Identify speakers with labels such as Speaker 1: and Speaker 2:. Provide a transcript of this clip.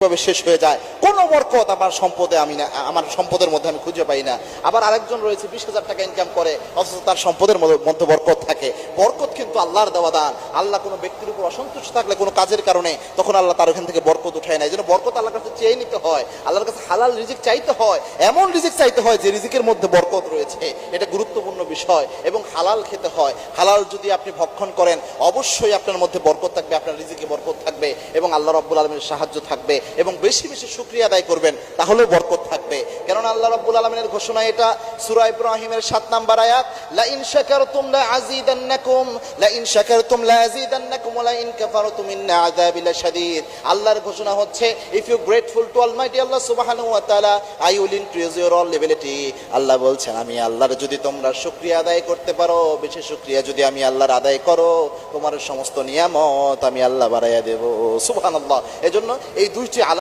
Speaker 1: শেষ হয়ে যায়, কোনো বরকত আমার সম্পদে আমার সম্পদের মধ্যে আমি খুঁজে পাই না। আবার আরেকজন রয়েছে 20,000 টাকা ইনকাম করে, অথচ তার সম্পদের মধ্যে বরকত থাকে। বরকত কিন্তু আল্লাহর দেওয়া দান। আল্লাহ কোনো ব্যক্তির উপর অসন্তুষ্ট থাকলে কোনো কাজের কারণে, তখন আল্লাহ তার ওখান থেকে বরকত উঠায় না। এই জন্য বরকত আল্লাহর কাছে চেয়ে নিতে হয়, আল্লাহর কাছে হালাল রিজিক চাইতে হয়, এমন রিজিক চাইতে হয় যে রিজিকের মধ্যে বরকত রয়েছে। এটা গুরুত্বপূর্ণ বিষয়। এবং হালাল খেতে হয়। হালাল যদি আপনি ভক্ষণ করেন, অবশ্যই আপনার মধ্যে বরকত থাকবে, আপনার রিজিকে বরকত থাকবে এবং আল্লাহ রাব্বুল আলামিনের সাহায্য থাকবে। এবং বেশি বেশি শুকরিয়া আদায় করবেন, তাহলেও বরকত থাকবে। কারণ আল্লাহ রাব্বুল আলামিনের ঘোষণা, এটা সূরা ইব্রাহিমের 7 নম্বর আয়াত, লা ইন শাকারতুম লা আযীদান্নাকুম লা ইন শাকারতুম লা আযীদান্নাকুম ওয়া লা ইন কাফারতুম ইন্না আযাবি লাশাদীদ। আল্লাহর ঘোষণা হচ্ছে, if you grateful to almighty আল্লাহ সুবহানাহু ওয়া তাআলা, I will increase your all levelity. আল্লাহ বলছেন, আমি আল্লাহর যদি তোমরা শুকরিয়া আদায় করতে পারো, বেশি শুকরিয়া যদি আমি আল্লাহর আদায় করো, তোমার সমস্ত নিয়ামত আমি আল্লাহ বাড়াইয়া দেব। সুবহানাল্লাহ। এজন্য এই দুইটি